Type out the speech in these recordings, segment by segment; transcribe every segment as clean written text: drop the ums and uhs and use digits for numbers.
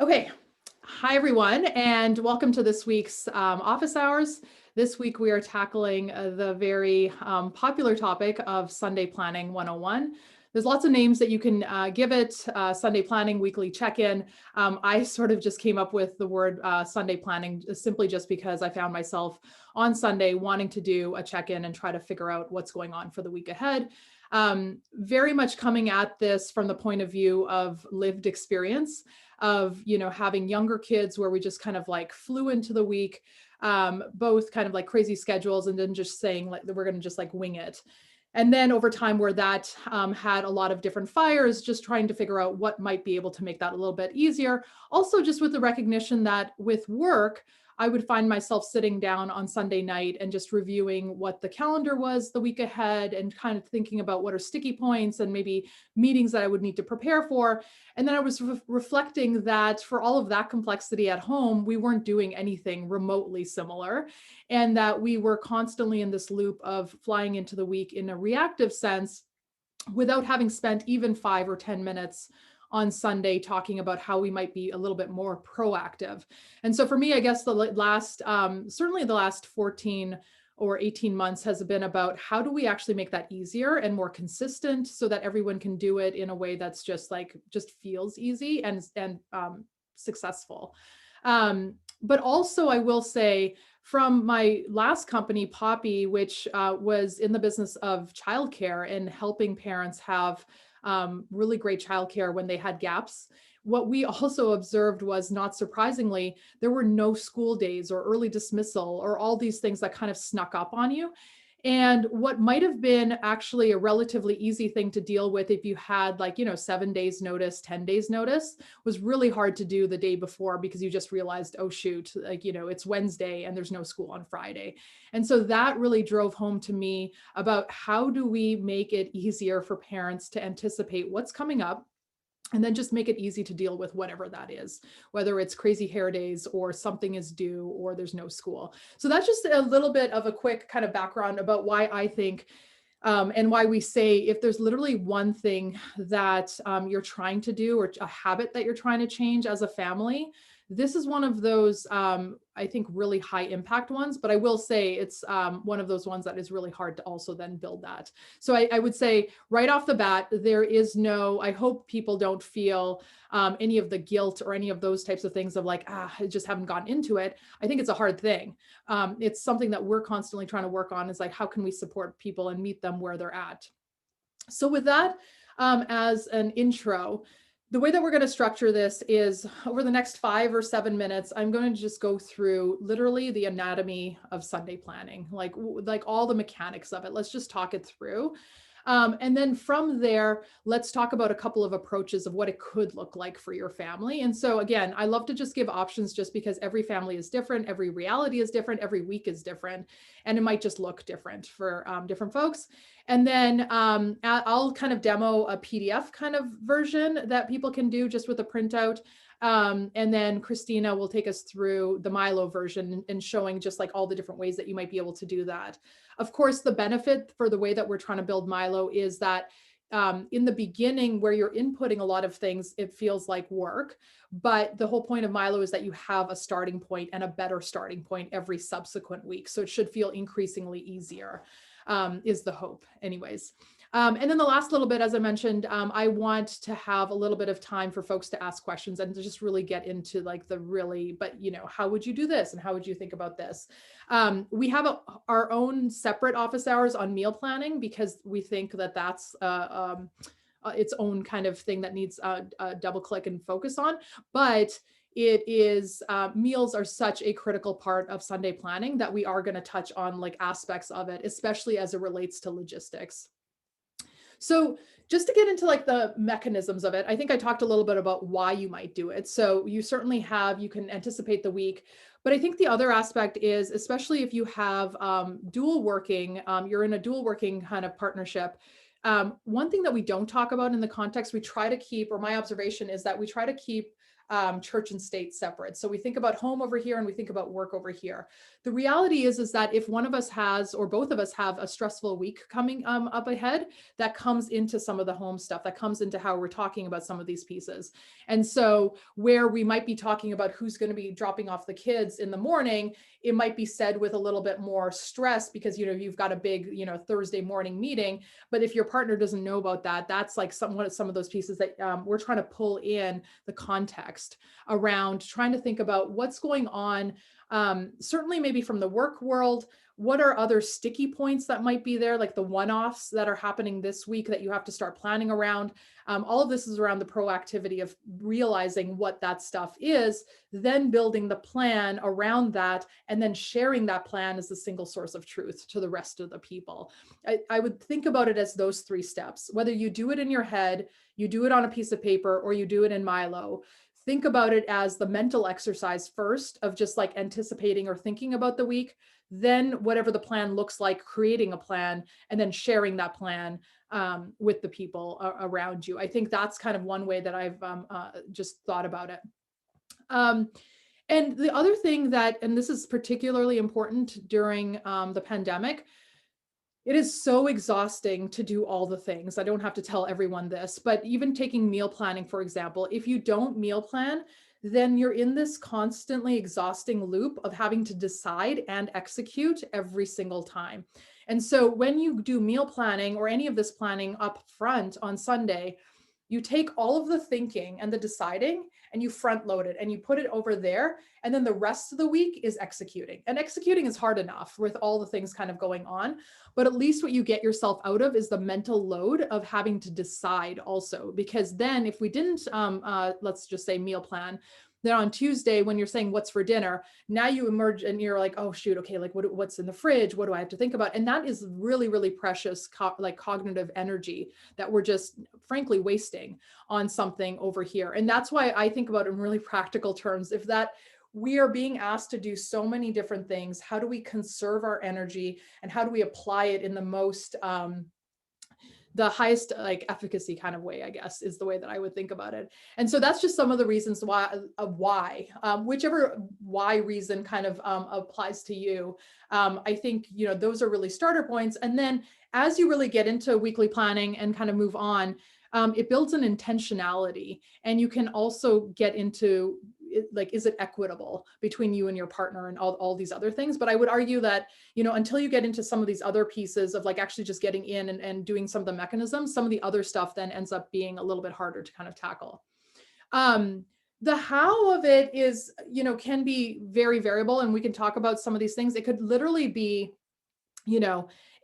Okay. Hi, everyone, and welcome to this week's office hours. This week, we are tackling the very popular topic of Sunday Planning 101. There's lots of names that you can give it, Sunday Planning, Weekly Check-in. I sort of just came up with the word Sunday Planning simply just because I found myself on Sunday wanting to do a check-in and try to figure out what's going on for the week ahead. Very much coming at this from the point of view of lived experience of having younger kids where we just kind of like flew into the week, both kind of like crazy schedules and then just saying like that we're going to just like wing it. And then over time where that had a lot of different fires, just trying to figure out what might be able to make that a little bit easier. Also just with the recognition that with work, I would find myself sitting down on Sunday night and just reviewing what the calendar was the week ahead and kind of thinking about what are sticky points and maybe meetings that I would need to prepare for. And then I was reflecting that for all of that complexity at home, we weren't doing anything remotely similar, and that we were constantly in this loop of flying into the week in a reactive sense without having spent even 5 or 10 minutes on Sunday talking about how we might be a little bit more proactive. And so for me, I guess the last, certainly the last 14 or 18 months has been about how do we actually make that easier and more consistent so that everyone can do it in a way that's just feels easy and successful. But also I will say from my last company, Poppy, which was in the business of childcare and helping parents have really great childcare when they had gaps. What we also observed was, not surprisingly, there were no school days or early dismissal or all these things that kind of snuck up on you. And what might have been actually a relatively easy thing to deal with if you had, like, 7 days notice, 10 days notice, was really hard to do the day before because you just realized, oh, shoot, like, it's Wednesday and there's no school on Friday. And so that really drove home to me about how do we make it easier for parents to anticipate what's coming up and then just make it easy to deal with whatever that is, whether it's crazy hair days or something is due or there's no school. So that's just a little bit of a quick kind of background about why I think and why we say if there's literally one thing that you're trying to do or a habit that you're trying to change as a family, this is one of those, I think, really high impact ones. But I will say it's one of those ones that is really hard to also then build that. So I would say right off the bat, there is no, I hope people don't feel any of the guilt or any of those types of things of like, I just haven't gotten into it. I think it's a hard thing. It's something that we're constantly trying to work on is like, how can we support people and meet them where they're at? So with that as an intro, the way that we're going to structure this is over the next 5 or 7 minutes, I'm going to just go through literally the anatomy of Sunday planning, like all the mechanics of it. Let's just talk it through. And then from there, let's talk about a couple of approaches of what it could look like for your family. And so again, I love to just give options just because every family is different, every reality is different, every week is different, and it might just look different for different folks. And then I'll kind of demo a PDF kind of version that people can do just with a printout. And then Christina will take us through the Milo version and showing just like all the different ways that you might be able to do that. Of course, the benefit for the way that we're trying to build Milo is that in the beginning where you're inputting a lot of things, it feels like work. But the whole point of Milo is that you have a starting point and a better starting point every subsequent week. So it should feel increasingly easier, is the hope anyways. And then the last little bit, as I mentioned, I want to have a little bit of time for folks to ask questions and to just really get into like the really, but how would you do this? And how would you think about this? We have our own separate office hours on meal planning because we think that that's its own kind of thing that needs a double click and focus on. But it is meals are such a critical part of Sunday planning that we are going to touch on like aspects of it, especially as it relates to logistics. So just to get into like the mechanisms of it, I think I talked a little bit about why you might do it. So you certainly you can anticipate the week, but I think the other aspect is, especially if you have dual working, you're in a dual working kind of partnership. One thing that we don't talk about in the context, we try to keep, or my observation is that we try to keep church and state separate. So we think about home over here and we think about work over here. The reality is that if one of us has, or both of us have a stressful week coming up ahead, that comes into some of the home stuff, that comes into how we're talking about some of these pieces. And so where we might be talking about who's going to be dropping off the kids in the morning, it might be said with a little bit more stress because, you've got a big, Thursday morning meeting. But if your partner doesn't know about that, that's like some of those pieces that we're trying to pull in the context around, trying to think about what's going on. Certainly maybe from the work world, what are other sticky points that might be there, like the one-offs that are happening this week that you have to start planning around. All of this is around the proactivity of realizing what that stuff is, then building the plan around that, and then sharing that plan as the single source of truth to the rest of the people. I would think about it as those 3 steps, whether you do it in your head, you do it on a piece of paper, or you do it in Milo. Think about it as the mental exercise first of just like anticipating or thinking about the week, then whatever the plan looks like, creating a plan, and then sharing that plan with the people around you. I think that's kind of one way that I've just thought about it. And the other thing that, and this is particularly important during the pandemic, it is so exhausting to do all the things. I don't have to tell everyone this, but even taking meal planning, for example, if you don't meal plan, then you're in this constantly exhausting loop of having to decide and execute every single time. And so when you do meal planning or any of this planning up front on Sunday, you take all of the thinking and the deciding and you front load it and you put it over there. And then the rest of the week is executing. And executing is hard enough with all the things kind of going on. But at least what you get yourself out of is the mental load of having to decide also. Because then if we didn't, let's just say meal plan, then on Tuesday, when you're saying what's for dinner, now you emerge and you're like, oh shoot, okay, like what's in the fridge? What do I have to think about? And that is really, really precious, like cognitive energy that we're just frankly wasting on something over here. And that's why I think about it in really practical terms. If that we are being asked to do so many different things, how do we conserve our energy and how do we apply it in the most the highest like efficacy kind of way, I guess, is the way that I would think about it. And so that's just some of the reasons why, whichever why reason kind of applies to you. I think, those are really starter points. And then as you really get into weekly planning and kind of move on, it builds an intentionality, and you can also get into like, is it equitable between you and your partner and all these other things? But I would argue that, until you get into some of these other pieces of like actually just getting in and doing some of the mechanisms, some of the other stuff then ends up being a little bit harder to kind of tackle. The how of it is, can be very variable, and we can talk about some of these things. It could literally be,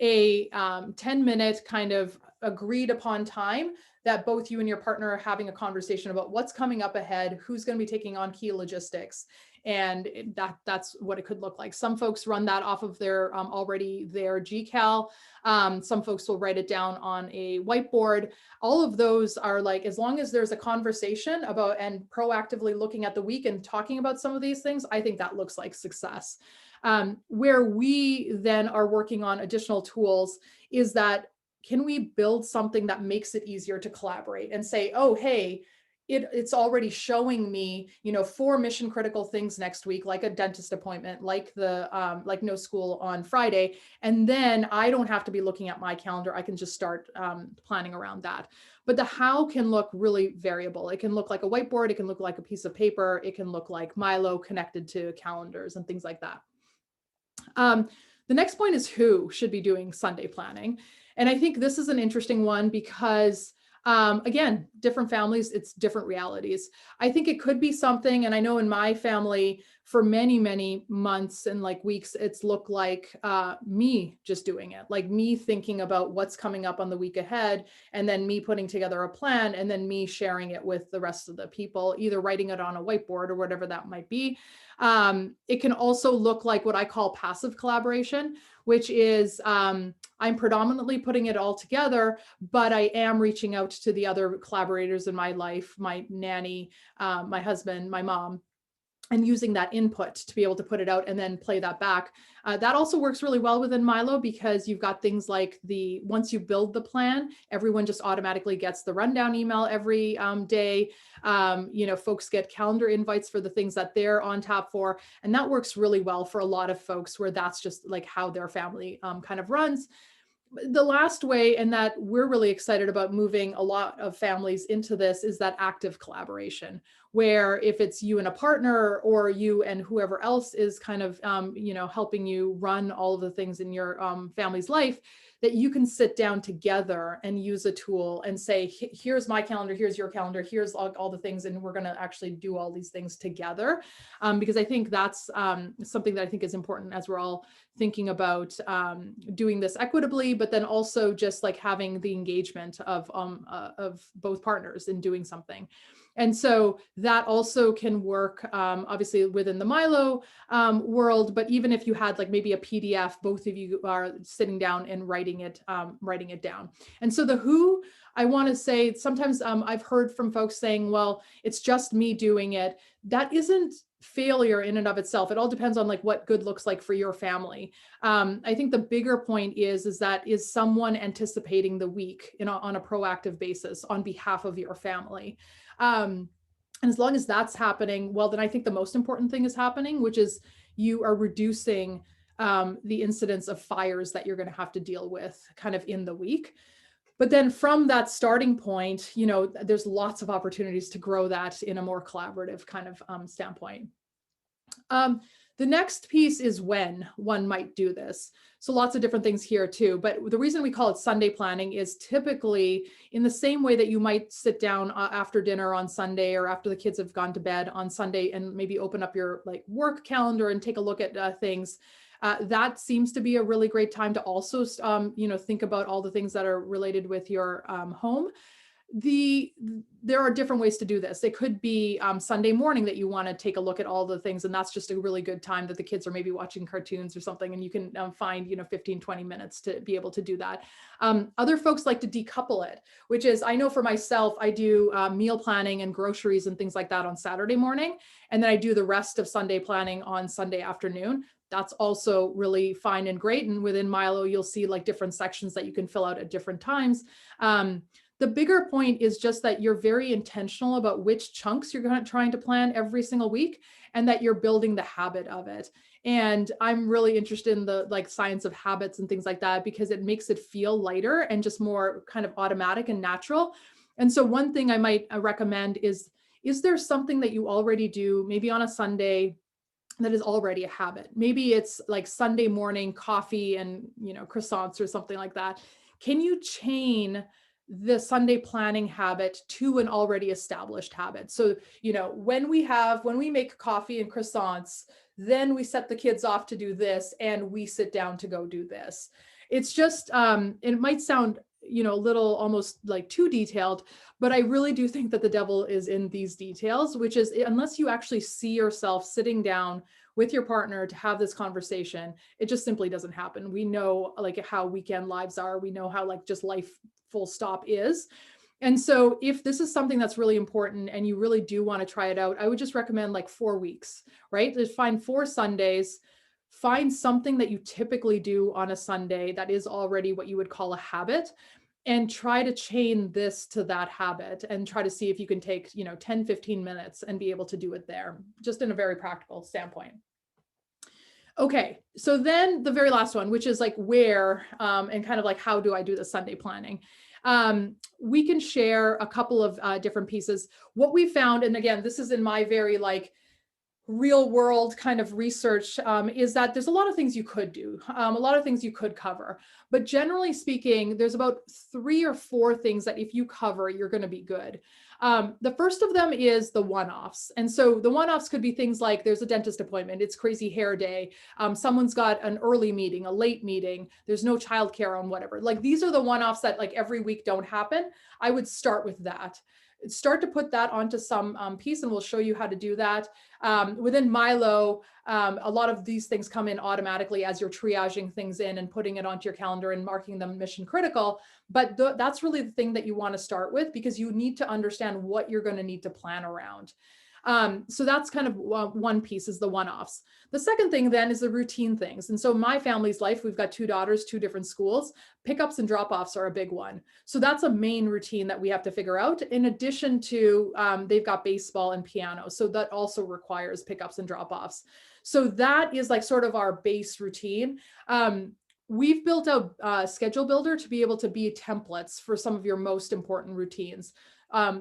a 10-minute kind of agreed upon time that both you and your partner are having a conversation about what's coming up ahead, who's going to be taking on key logistics. And that's what it could look like. Some folks run that off of their already their GCal. Some folks will write it down on a whiteboard. All of those are like, as long as there's a conversation about and proactively looking at the week and talking about some of these things, I think that looks like success. Where we then are working on additional tools is that, can we build something that makes it easier to collaborate and say, oh, hey, it's already showing me, 4 mission critical things next week, like a dentist appointment, like the like no school on Friday. And then I don't have to be looking at my calendar. I can just start planning around that. But the how can look really variable. It can look like a whiteboard. It can look like a piece of paper. It can look like Milo connected to calendars and things like that. The next point is who should be doing Sunday planning. And I think this is an interesting one because, again, different families, it's different realities. I think it could be something, and I know in my family for many, many months and like weeks, it's looked like me just doing it, like me thinking about what's coming up on the week ahead, and then me putting together a plan, and then me sharing it with the rest of the people, either writing it on a whiteboard or whatever that might be. It can also look like what I call passive collaboration, which is I'm predominantly putting it all together, but I am reaching out to the other collaborators in my life, my nanny, my husband, my mom, and using that input to be able to put it out and then play that back. That also works really well within Milo because you've got things like once you build the plan, everyone just automatically gets the rundown email every day. Folks get calendar invites for the things that they're on tap for. And that works really well for a lot of folks where that's just like how their family kind of runs. The last way, and that we're really excited about moving a lot of families into this, is that active collaboration, where if it's you and a partner or you and whoever else is kind of, helping you run all of the things in your family's life, that you can sit down together and use a tool and say, here's my calendar, here's your calendar, here's all the things, and we're going to actually do all these things together. Because I think that's something that I think is important as we're all thinking about doing this equitably, but then also just like having the engagement of both partners in doing something. And so that also can work obviously within the Milo world, but even if you had like maybe a PDF, both of you are sitting down and writing it down. And so the who, I want to say sometimes I've heard from folks saying, well, it's just me doing it. That isn't failure in and of itself. It all depends on like what good looks like for your family. I think the bigger point is that is someone anticipating the week on a proactive basis on behalf of your family. And as long as that's happening, well, then I think the most important thing is happening, which is you are reducing the incidence of fires that you're going to have to deal with kind of in the week. But then from that starting point, there's lots of opportunities to grow that in a more collaborative kind of standpoint. The next piece is when one might do this. So lots of different things here too. But the reason we call it Sunday planning is typically in the same way that you might sit down after dinner on Sunday or after the kids have gone to bed on Sunday and maybe open up your like work calendar and take a look at things. That seems to be a really great time to also, think about all the things that are related with your home. There are different ways to do this. It could be Sunday morning that you want to take a look at all the things, and that's just a really good time that the kids are maybe watching cartoons or something, and you can find 15, 20 minutes to be able to do that. Other folks like to decouple it, which is, I know for myself, I do meal planning and groceries and things like that on Saturday morning, and then I do the rest of Sunday planning on Sunday afternoon. That's also really fine and great. And within Milo, you'll see like different sections that you can fill out at different times. The bigger point is just that you're very intentional about which chunks you're trying to plan every single week, and that you're building the habit of it. And I'm really interested in the like science of habits and things like that, because it makes it feel lighter and just more kind of automatic and natural. And so one thing I might recommend is there something that you already do, maybe on a Sunday, that is already a habit? Maybe it's like Sunday morning coffee and, croissants or something like that. Can you chain the Sunday planning habit to an already established habit? So, when we make coffee and croissants, then we set the kids off to do this and we sit down to go do this. It's just, it might sound, a little almost like too detailed, but I really do think that the devil is in these details, which is unless you actually see yourself sitting down with your partner to have this conversation, it just simply doesn't happen. We know like how weekend lives are. We know how like just life full stop is. And so if this is something that's really important and you really do want to try it out, I would just recommend like 4 weeks, right? Just find 4 Sundays, find something that you typically do on a Sunday that is already what you would call a habit, and try to chain this to that habit and try to see if you can take, 10, 15 minutes and be able to do it there, just in a very practical standpoint. Okay, so then the very last one, which is like where and kind of like how do I do the Sunday planning? We can share a couple of different pieces. What we found, and again, this is in my very like real world kind of research, is that there's a lot of things you could do, a lot of things you could cover. But generally speaking, there's about 3 or 4 things that if you cover, you're going to be good. The first of them is the one-offs. And so the one-offs could be things like there's a dentist appointment, it's crazy hair day, someone's got an early meeting, a late meeting, there's no childcare on whatever. Like these are the one-offs that like every week don't happen. I would start with that. Start to put that onto some piece, and we'll show you how to do that. Within Milo, a lot of these things come in automatically as you're triaging things in and putting it onto your calendar and marking them mission critical. But that's really the thing that you want to start with, because you need to understand what you're going to need to plan around. So that's kind of one piece, is the one-offs. The second thing then is the routine things. And so my family's life, we've got 2 daughters, 2 different schools. Pickups and drop-offs are a big one. So that's a main routine that we have to figure out. In addition to, they've got baseball and piano. So that also requires pickups and drop-offs. So that is like sort of our base routine. We've built a schedule builder to be able to be templates for some of your most important routines.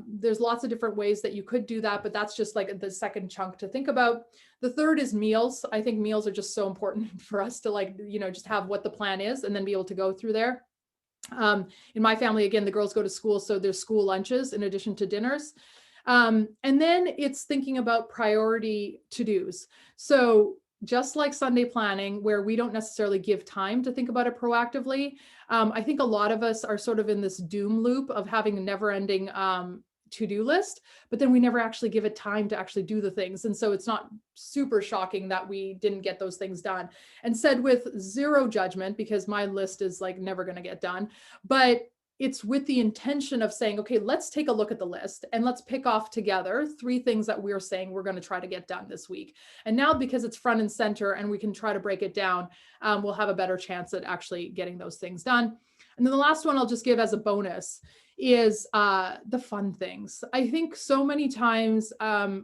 There's lots of different ways that you could do that, but that's just like the second chunk to think about. The third is meals. I think meals are just so important for us to, like, just have what the plan is and then be able to go through there. In my family, again, the girls go to school, so there's school lunches in addition to dinners. And then it's thinking about priority to-dos. So just like Sunday planning, where we don't necessarily give time to think about it proactively, I think a lot of us are sort of in this doom loop of having a never-ending to-do list, but then we never actually give it time to actually do the things. And so it's not super shocking that we didn't get those things done. And said with zero judgment, because my list is like never going to get done, but it's with the intention of saying, okay, let's take a look at the list and let's pick off together 3 things that we're saying we're going to try to get done this week. And now, because it's front and center and we can try to break it down, we'll have a better chance at actually getting those things done. And then the last one I'll just give as a bonus is the fun things. I think so many times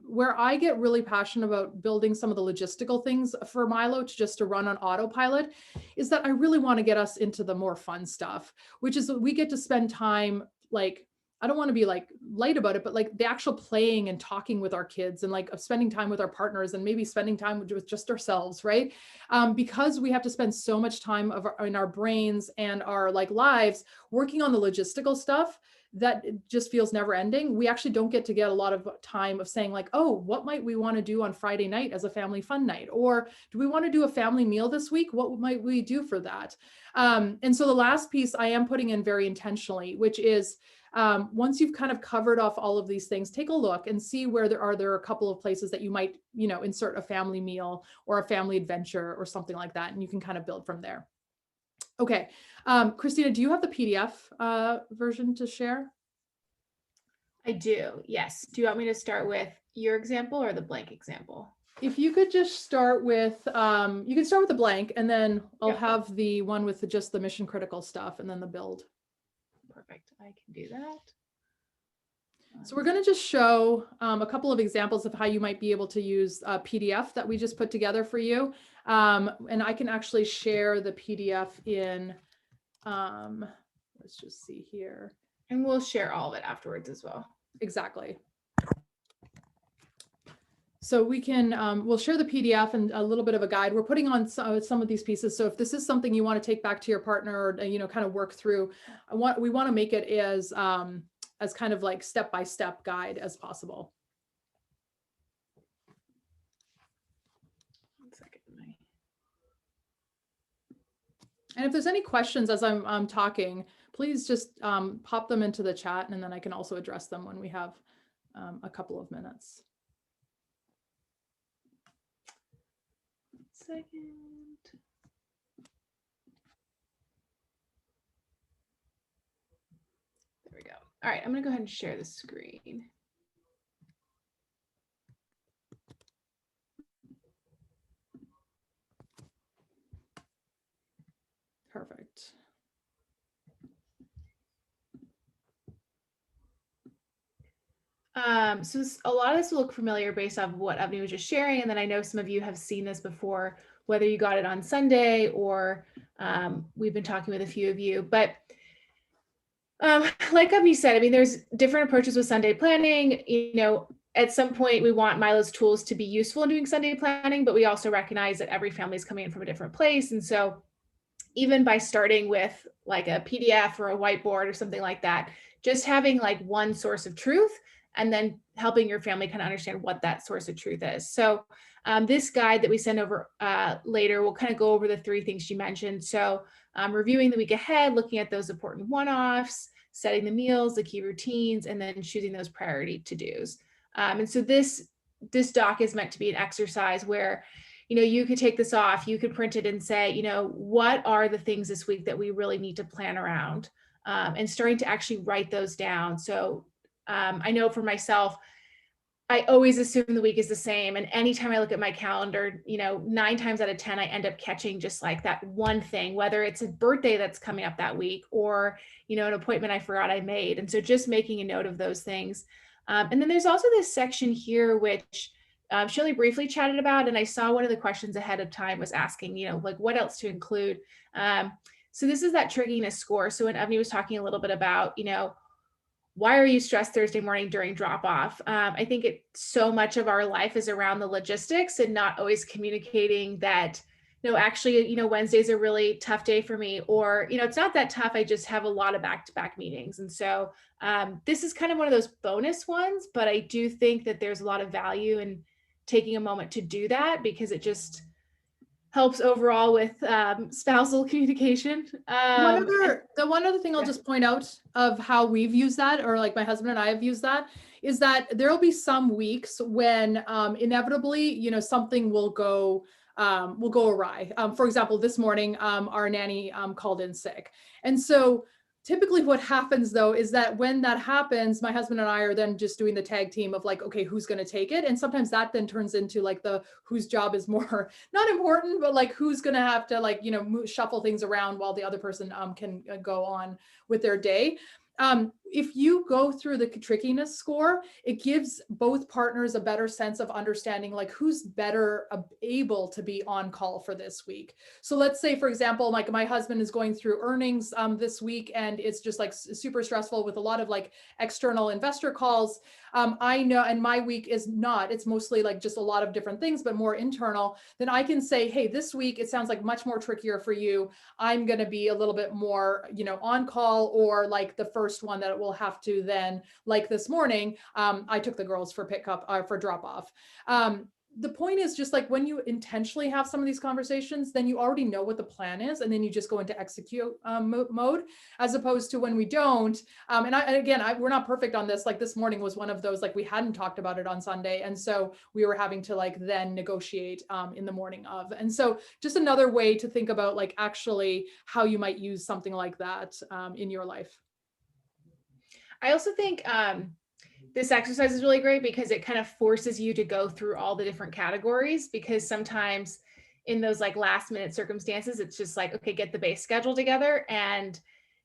where I get really passionate about building some of the logistical things for Milo to run on autopilot is that I really want to get us into the more fun stuff, which is we get to spend time, like, I don't want to be like light about it, but like the actual playing and talking with our kids and like spending time with our partners and maybe spending time with just ourselves, right? Because we have to spend so much time in our brains and our like lives working on the logistical stuff that just feels never ending. We actually don't get a lot of time of saying like, oh, what might we want to do on Friday night as a family fun night? Or do we want to do a family meal this week? What might we do for that? And so the last piece I am putting in very intentionally, which is once you've kind of covered off all of these things, take a look and see where there are a couple of places that you might, insert a family meal or a family adventure or something like that. And you can kind of build from there. Okay. Christina, do you have the PDF version to share? I do, yes. Do you want me to start with your example or the blank example? If you could just start with, you can start with the blank, and then I'll have the one with just the mission critical stuff and then the build. Perfect, I can do that. So we're going to just show a couple of examples of how you might be able to use a PDF that we just put together for you. And I can actually share the PDF in, let's just see here. And we'll share all of it afterwards as well. Exactly. So we can, we'll share the PDF and a little bit of a guide. We're putting on some of these pieces. So if this is something you want to take back to your partner or, kind of work through, we want to make it as kind of like step-by-step guide as possible. One second. And if there's any questions as I'm talking, please just pop them into the chat, and then I can also address them when we have a couple of minutes. 1 second. There we go. All right, I'm going to go ahead and share the screen. Perfect. So a lot of this will look familiar based off of what Avni was just sharing. And then I know some of you have seen this before, whether you got it on Sunday or we've been talking with a few of you. But like Avni said, I mean, there's different approaches with Sunday planning. At some point we want Milo's tools to be useful in doing Sunday planning, but we also recognize that every family is coming in from a different place. And so even by starting with like a PDF or a whiteboard or something like that, just having like one source of truth and then helping your family kind of understand what that source of truth is. So this guide that we send over later will kind of go over the 3 things she mentioned. So reviewing the week ahead, looking at those important one-offs, setting the meals, the key routines, and then choosing those priority to-dos. And so this doc is meant to be an exercise where you could take this off, you could print it and say, what are the things this week that we really need to plan around, and starting to actually write those down. So I know for myself, I always assume the week is the same. And anytime I look at my calendar, 9 times out of 10, I end up catching just like that one thing, whether it's a birthday that's coming up that week or, an appointment I forgot I made. And so just making a note of those things. And then there's also this section here, which Shirley briefly chatted about. And I saw one of the questions ahead of time was asking, like what else to include. So this is that trickiness score. So when Evany was talking a little bit about, why are you stressed Thursday morning during drop off? I think so much of our life is around the logistics and not always communicating that, actually, Wednesday's a really tough day for me, or, it's not that tough. I just have a lot of back-to-back meetings. And so this is kind of one of those bonus ones, but I do think that there's a lot of value in taking a moment to do that because it just helps overall with spousal communication. The one other thing I'll just point out of how we've used that, or like my husband and I have used that, is that there'll be some weeks when inevitably, something will go awry. For example, this morning, our nanny called in sick. And so typically what happens though is that when that happens, my husband and I are then just doing the tag team of like, okay, who's going to take it? And sometimes that then turns into like whose job is more not important, but like who's going to have to like, shuffle things around while the other person can go on with their day. If you go through the trickiness score, it gives both partners a better sense of understanding like who's better able to be on call for this week. So let's say, for example, like my husband is going through earnings this week and it's just like super stressful with a lot of like external investor calls. I know, and my week is not, it's mostly like just a lot of different things, but more internal. Then I can say, hey, this week, it sounds like much more trickier for you. I'm going to be a little bit more, on call, or like the first one that will have to then, like this morning, I took the girls for pickup for drop off. The point is just like when you intentionally have some of these conversations, then you already know what the plan is, and then you just go into execute mode, as opposed to when we don't. We're not perfect on this. Like this morning was one of those, like we hadn't talked about it on Sunday. And so we were having to like then negotiate in the morning of. And so just another way to think about like actually how you might use something like that in your life. I also think this exercise is really great because it kind of forces you to go through all the different categories, because sometimes in those like last minute circumstances, it's just like, okay, get the base schedule together. And,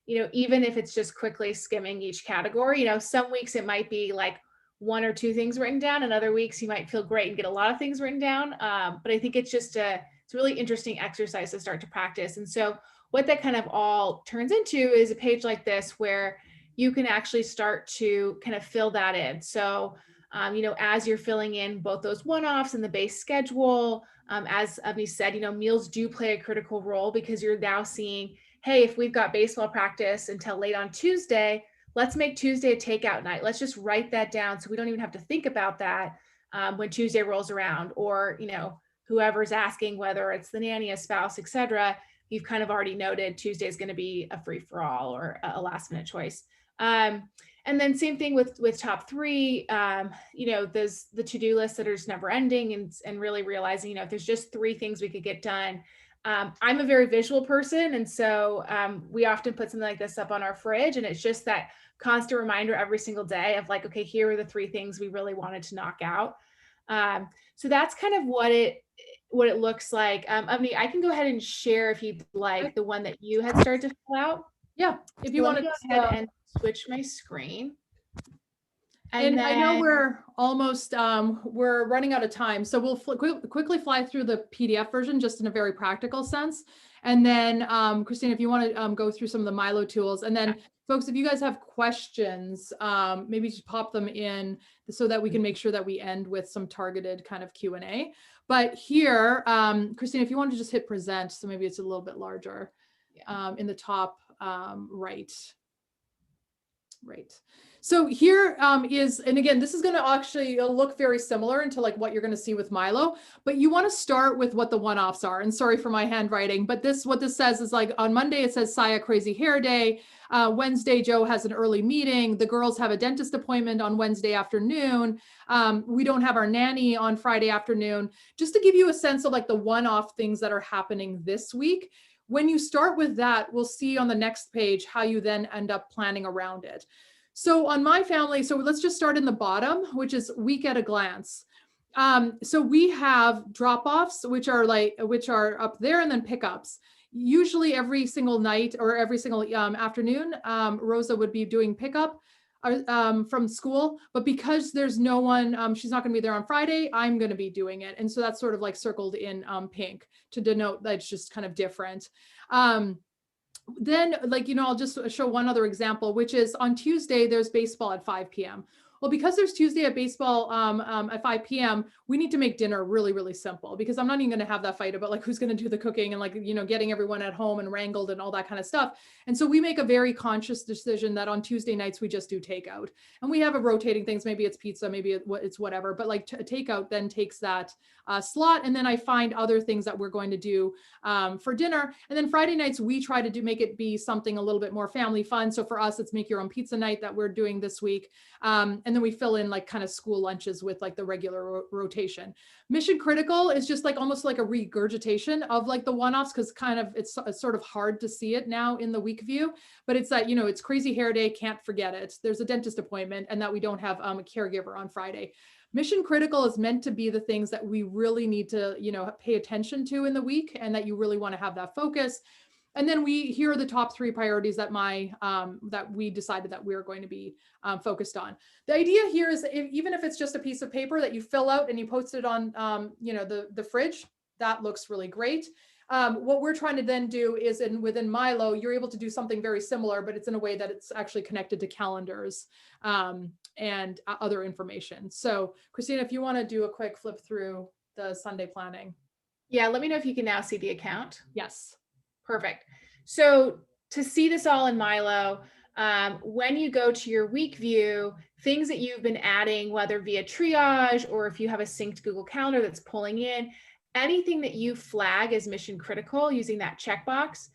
even if it's just quickly skimming each category, some weeks it might be like 1 or 2 things written down, and other weeks you might feel great and get a lot of things written down. But I think it's just it's a really interesting exercise to start to practice. And so what that kind of all turns into is a page like this where you can actually start to kind of fill that in. So, as you're filling in both those one-offs and the base schedule, as Evany said, meals do play a critical role, because you're now seeing, hey, if we've got baseball practice until late on Tuesday, let's make Tuesday a takeout night. Let's just write that down so we don't even have to think about that when Tuesday rolls around, or, whoever's asking, whether it's the nanny, a spouse, etc. You've kind of already noted Tuesday is going to be a free-for-all or a last-minute choice. And then same thing with top 3, there's the to-do list that are just never ending, and really realizing, if there's just 3 things we could get done. I'm a very visual person. And so we often put something like this up on our fridge, and it's just that constant reminder every single day of like, okay, here are the 3 things we really wanted to knock out. So that's kind of what it looks like. Evany, I can go ahead and share, if you'd like, the one that you had started to fill out. Yeah, if you want to go ahead and switch my screen. And then, I know we're almost, we're running out of time. So we'll quickly fly through the PDF version just in a very practical sense. And then, Christine, if you want to go through some of the Milo tools, and then folks, if you guys have questions, maybe just pop them in so that we can make sure that we end with some targeted kind of Q&A. But here, Christine, if you want to just hit present, so maybe it's a little bit larger in the top right. So here is, and again, this is going to actually look very similar into like what you're going to see with Milo, but you want to start with what the one-offs are. And sorry for my handwriting, but what this says is like on Monday, it says Saya crazy hair day. Wednesday, Joe has an early meeting. The girls have a dentist appointment on Wednesday afternoon. We don't have our nanny on Friday afternoon, just to give you a sense of like the one-off things that are happening this week. When you start with that, we'll see on the next page how you then end up planning around it. So on my family, so let's just start in the bottom, which is week at a glance. So we have drop-offs, which are up there, and then pickups. Usually every single night or every single afternoon, Rosa would be doing pickup from school, but because there's no one, she's not going to be there on Friday, I'm going to be doing it. And so that's sort of like circled in pink to denote that it's just kind of different. Then, like, I'll just show one other example, which is on Tuesday, there's baseball at 5 p.m. Well, because there's Tuesday at baseball at 5 p.m., we need to make dinner really, really simple, because I'm not even going to have that fight about like who's going to do the cooking and like, getting everyone at home and wrangled and all that kind of stuff. And so we make a very conscious decision that on Tuesday nights, we just do takeout. And we have a rotating things. Maybe it's pizza, maybe it's whatever, but like takeout then takes that slot. And then I find other things that we're going to do for dinner. And then Friday nights, we try to make it be something a little bit more family fun. So for us, it's make your own pizza night that we're doing this week. And then we fill in like kind of school lunches with like the regular rotation. Mission Critical is just like almost like a regurgitation of like the one-offs, because kind of it's sort of hard to see it now in the week view, but it's that, it's crazy hair day, can't forget it. There's a dentist appointment, and that we don't have a caregiver on Friday. Mission Critical is meant to be the things that we really need to, pay attention to in the week, and that you really want to have that focus. And then here are the top 3 priorities that that we decided that we're going to be focused on. The idea here is even if it's just a piece of paper that you fill out and you post it on, the fridge, that looks really great. What we're trying to then do is within Milo, you're able to do something very similar, but it's in a way that it's actually connected to calendars and other information. So Christina, if you want to do a quick flip through the Sunday planning. Yeah, let me know if you can now see the account. Yes. Perfect. So to see this all in Milo, when you go to your week view, things that you've been adding, whether via triage or if you have a synced Google Calendar that's pulling in, anything that you flag as mission critical using that checkbox,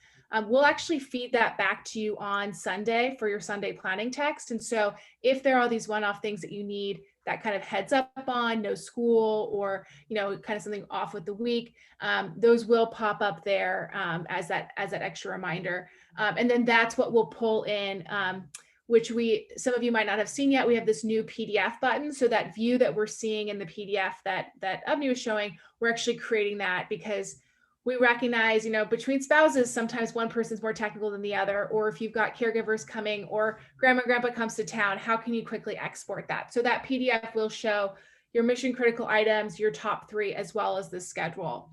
we'll actually feed that back to you on Sunday for your Sunday planning text. And so if there are these one-off things that you need that kind of heads up on, no school, or kind of something off with the week, those will pop up there as that extra reminder. And then that's what we'll pull in, which some of you might not have seen yet. We have this new PDF button. So that view that we're seeing in the PDF that Avni was showing, we're actually creating that because we recognize, between spouses, sometimes one person's more technical than the other, or if you've got caregivers coming or grandma and grandpa comes to town, how can you quickly export that? So that PDF will show your mission critical items, your top 3, as well as the schedule.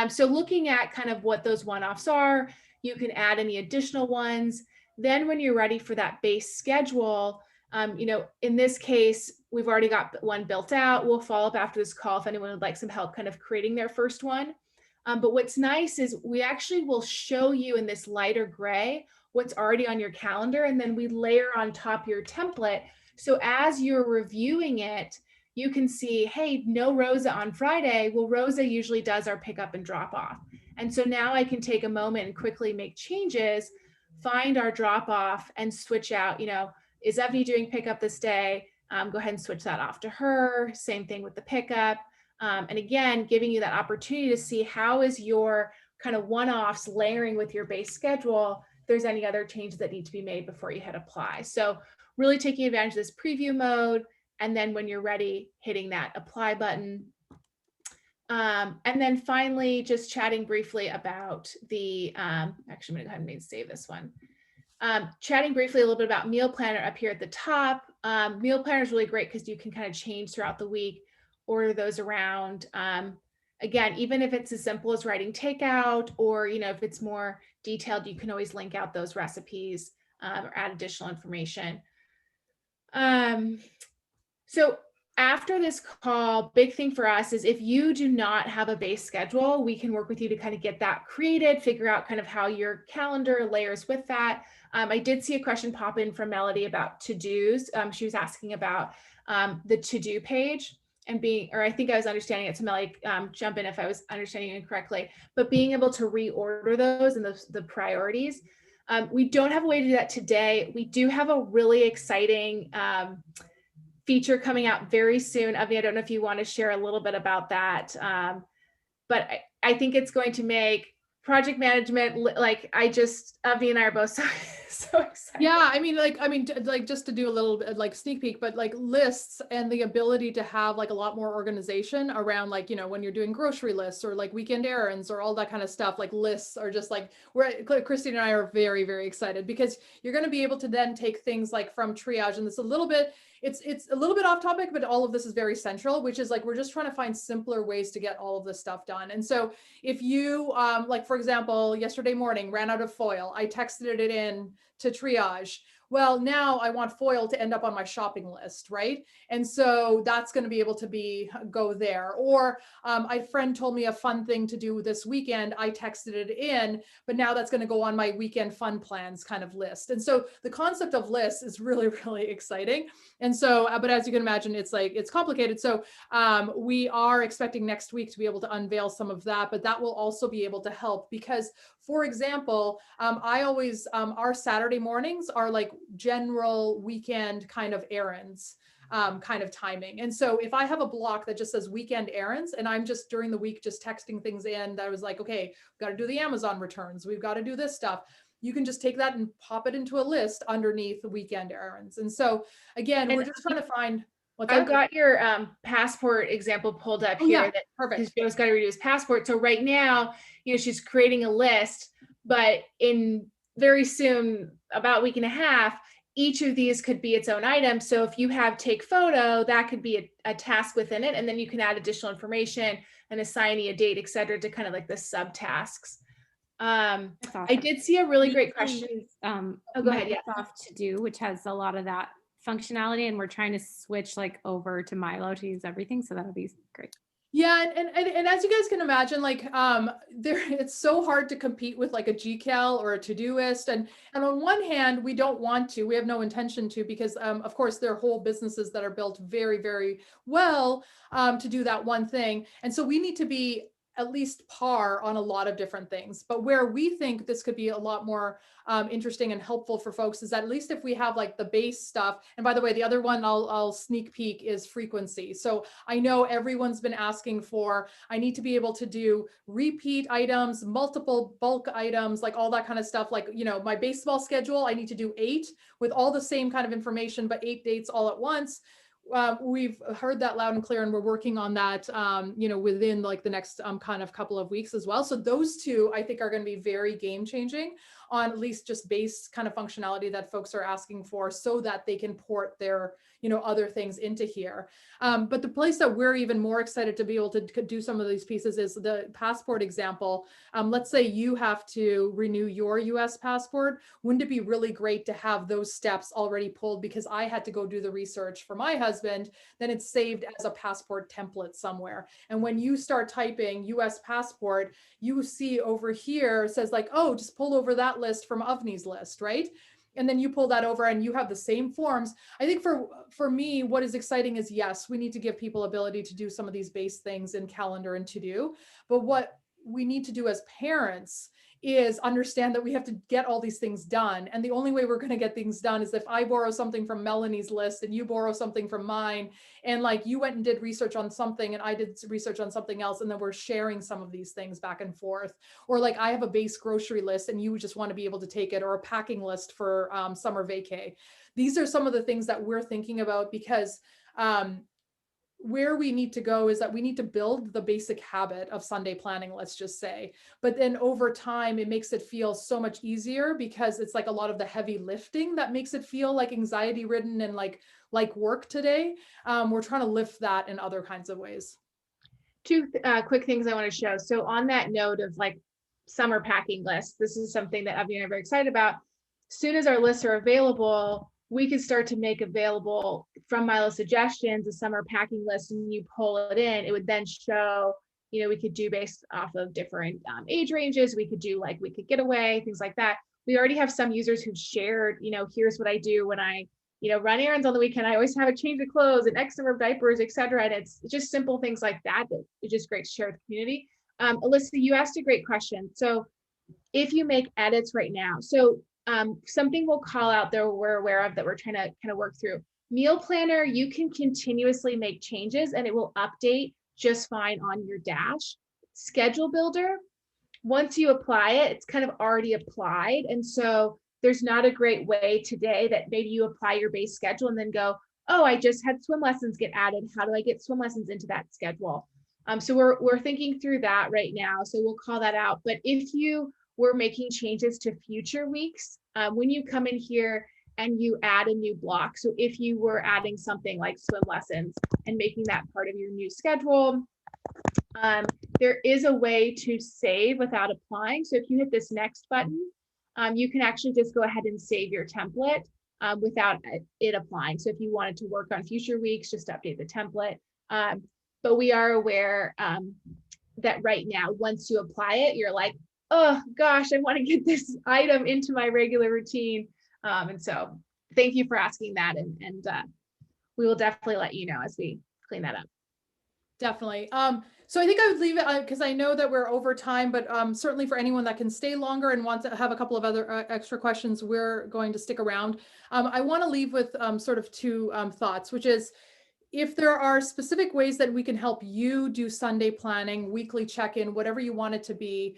So looking at kind of what those one-offs are, you can add any additional ones. Then when you're ready for that base schedule, in this case, we've already got one built out. We'll follow up after this call if anyone would like some help kind of creating their first one. But what's nice is we actually will show you in this lighter gray what's already on your calendar, and then we layer on top your template. So as you're reviewing it, you can see, hey, no Rosa on Friday. Well, Rosa usually does our pickup and drop off. And so now I can take a moment and quickly make changes, find our drop off and switch out, is Evie doing pickup this day? Go ahead and switch that off to her. Same thing with the pickup. And again, giving you that opportunity to see how is your kind of one-offs layering with your base schedule, if there's any other changes that need to be made before you hit apply. So really taking advantage of this preview mode. And then when you're ready, hitting that apply button. And then finally, just chatting briefly about the, actually I'm gonna go ahead and save this one. Chatting briefly a little bit about Meal Planner up here at the top. Meal Planner is really great because you can kind of change throughout the week, order those around. Again, even if it's as simple as writing takeout, or if it's more detailed, you can always link out those recipes or add additional information. So after this call, big thing for us is if you do not have a base schedule, we can work with you to kind of get that created, figure out kind of how your calendar layers with that. I did see a question pop in from Melody about to-dos. She was asking about the to-do page and or I think I was understanding it, so Melody, jump in if I was understanding it incorrectly, but being able to reorder those and the priorities. We don't have a way to do that today. We do have a really exciting feature coming out very soon. Avni, I don't know if you want to share a little bit about that, but I think it's going to make project management, like Avni and I are both so excited. Yeah, I mean, like just to do a little bit like sneak peek, but like lists and the ability to have like a lot more organization around, like, when you're doing grocery lists or like weekend errands or all that kind of stuff, like lists are just like, Christine and I are very, very excited because you're going to be able to then take things like from triage, and this a little bit, it's a little bit off topic, but all of this is very central, which is like, we're just trying to find simpler ways to get all of this stuff done. And so if you, like, for example, yesterday morning ran out of foil, I texted it in to triage. Well, now I want foil to end up on my shopping list, right? And so that's going to be able to go there. Or a friend told me a fun thing to do this weekend. I texted it in, but now that's going to go on my weekend fun plans kind of list. And so the concept of lists is really, really exciting. And so, but as you can imagine, it's complicated. So we are expecting next week to be able to unveil some of that, but that will also be able to help because, for example, I always, our Saturday mornings are like general weekend kind of errands, kind of timing. And so if I have a block that just says weekend errands, and I'm just during the week just texting things in, that I was like, okay, we've got to do the Amazon returns, we've got to do this stuff. You can just take that and pop it into a list underneath the weekend errands. And so again, we're just trying to find. I've got your passport example pulled up here. Yeah, perfect. Joe's got to redo his passport. So right now, she's creating a list, but in very soon, about a week and a half, each of these could be its own item. So if you have take photo, that could be a task within it. And then you can add additional information and assign a date, et cetera, to kind of like the subtasks. Awesome. I did see a really great question. Go ahead. Microsoft To Do, which has a lot of that functionality, and we're trying to switch like over to Milo to use everything, so that'll be great. Yeah, and as you guys can imagine, like it's so hard to compete with like a GCal or a Todoist, and on one hand we don't want to, we have no intention to, because of course there are whole businesses that are built very, very well to do that one thing, and so we need to be at least par on a lot of different things. But where we think this could be a lot more interesting and helpful for folks is that at least if we have like the base stuff, and by the way, the other one I'll sneak peek is frequency. So I know everyone's been asking for, I need to be able to do repeat items, multiple bulk items, like all that kind of stuff. Like, my baseball schedule, I need to do 8 with all the same kind of information, but 8 dates all at once. We've heard that loud and clear, and we're working on that, within like the next kind of couple of weeks as well. So those two, I think, are going to be very game changing on at least just base kind of functionality that folks are asking for, so that they can port their, other things into here. But the place that we're even more excited to be able to do some of these pieces is the passport example. Let's say you have to renew your US passport. Wouldn't it be really great to have those steps already pulled? Because I had to go do the research for my husband, then it's saved as a passport template somewhere. And when you start typing US passport, you see over here, it says like, oh, just pull over that list from Avni's list, right? And then you pull that over and you have the same forms. I think for me, what is exciting is, yes, we need to give people ability to do some of these base things in calendar and to do, but what we need to do as parents is understand that we have to get all these things done. And the only way we're going to get things done is if I borrow something from Melanie's list and you borrow something from mine, and like you went and did research on something and I did research on something else, and then we're sharing some of these things back and forth. Or like I have a base grocery list and you just want to be able to take it, or a packing list for summer vacay. These are some of the things that we're thinking about, because where we need to go is that we need to build the basic habit of Sunday planning, let's just say. But then over time, it makes it feel so much easier, because it's like a lot of the heavy lifting that makes it feel like anxiety ridden and like work today. We're trying to lift that in other kinds of ways. 2 quick things I want to show. So on that note of like summer packing lists, this is something that Avni and I are very excited about. As soon as our lists are available, we could start to make available from Milo Suggestions a summer packing list, and you pull it in, it would then show, we could do based off of different age ranges. We could do like Weekend Getaway, things like that. We already have some users who've shared, here's what I do when I, run errands on the weekend. I always have a change of clothes and X number of diapers, et cetera. And it's just simple things like that it's just great to share with the community. Alyssa, you asked a great question. So if you make edits right now, something we'll call out that we're aware of that we're trying to kind of work through. Meal Planner, you can continuously make changes and it will update just fine on your dash. Schedule Builder, once you apply it, it's kind of already applied. And so there's not a great way today that maybe you apply your base schedule and then go, oh, I just had swim lessons get added. How do I get swim lessons into that schedule? So we're thinking through that right now. So we'll call that out. But if you were making changes to future weeks, when you come in here and you add a new block, so if you were adding something like swim lessons and making that part of your new schedule, there is a way to save without applying. So if you hit this next button, you can actually just go ahead and save your template without it applying. So if you wanted to work on future weeks, just update the template. But we are aware that right now, once you apply it, you're like, oh gosh, I want to get this item into my regular routine. And so thank you for asking that. And we will definitely let you know as we clean that up. Definitely. So I think I would leave it because I know that we're over time, but certainly for anyone that can stay longer and wants to have a couple of other extra questions, we're going to stick around. I want to leave with sort of two thoughts, which is, if there are specific ways that we can help you do Sunday planning, weekly check-in, whatever you want it to be,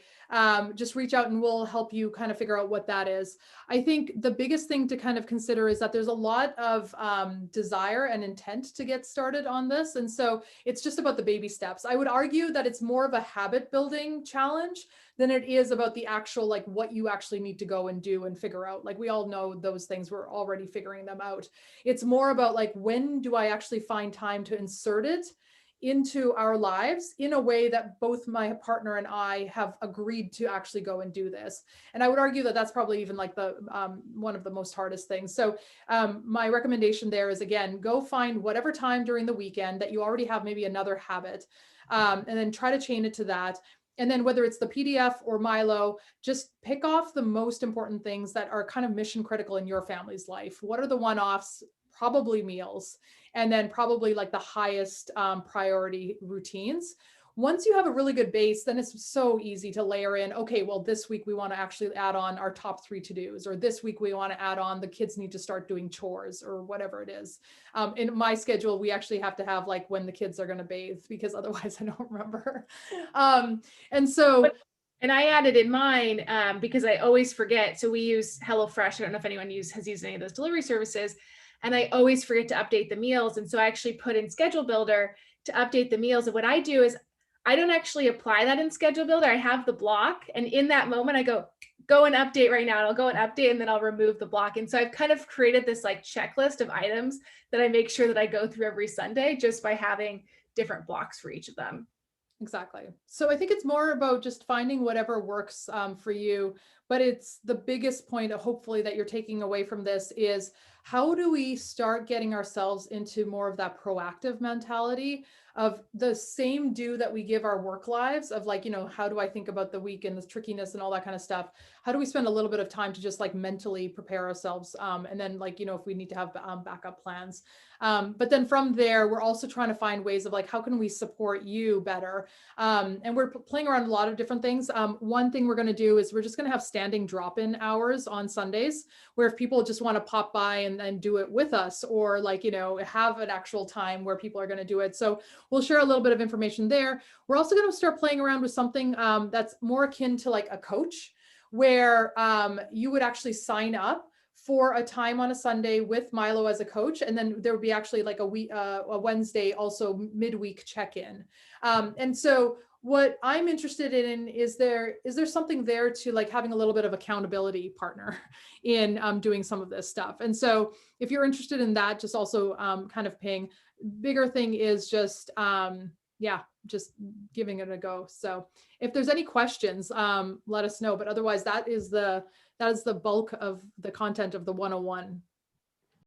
just reach out and we'll help you kind of figure out what that is. I think the biggest thing to kind of consider is that there's a lot of desire and intent to get started on this. And so it's just about the baby steps. I would argue that it's more of a habit building challenge than it is about the actual, like what you actually need to go and do and figure out. Like we all know those things, we're already figuring them out. It's more about like, when do I actually find time to insert it into our lives in a way that both my partner and I have agreed to actually go and do this. And I would argue that that's probably even like the one of the most hardest things. So my recommendation there is, again, go find whatever time during the weekend that you already have maybe another habit, and then try to chain it to that. And then whether it's the PDF or Milo, just pick off the most important things that are kind of mission critical in your family's life. What are the one-offs? Probably meals, and then probably like the highest priority routines. Once you have a really good base, then it's so easy to layer in, okay, well, this week we want to actually add on our top 3 to-dos, or this week we want to add on the kids need to start doing chores or whatever it is. In my schedule, we actually have to have like when the kids are going to bathe, because otherwise I don't remember. And so... And I added in mine because I always forget. So we use HelloFresh. I don't know if anyone has used any of those delivery services. And I always forget to update the meals. And so I actually put in Schedule Builder to update the meals. And what I do is I don't actually apply that in Schedule Builder. I have the block. And in that moment, I go and update right now. And I'll go and update, and then I'll remove the block. And so I've kind of created this like checklist of items that I make sure that I go through every Sunday, just by having different blocks for each of them. Exactly. So I think it's more about just finding whatever works for you, but it's the biggest point, hopefully, that you're taking away from this is, how do we start getting ourselves into more of that proactive mentality of the same do that we give our work lives of, like, you know, how do I think about the week and the trickiness and all that kind of stuff? How do we spend a little bit of time to just like mentally prepare ourselves? And then, like, you know, if we need to have backup plans. But then from there, we're also trying to find ways of like, how can we support you better? And we're playing around a lot of different things. One thing we're going to do is we're just going to have standing drop-in hours on Sundays, where if people just want to pop by and do it with us, or like, you know, have an actual time where people are going to do it. So we'll share a little bit of information there. We're also going to start playing around with something that's more akin to like a coach, where you would actually sign up for a time on a Sunday with Milo as a coach. And then there would be actually like a Wednesday, also midweek check-in. And so what I'm interested in is there something there to like having a little bit of accountability partner in doing some of this stuff. And so if you're interested in that, just also kind of ping. Bigger thing is just, just giving it a go. So if there's any questions, let us know. But otherwise, that is the bulk of the content of the 101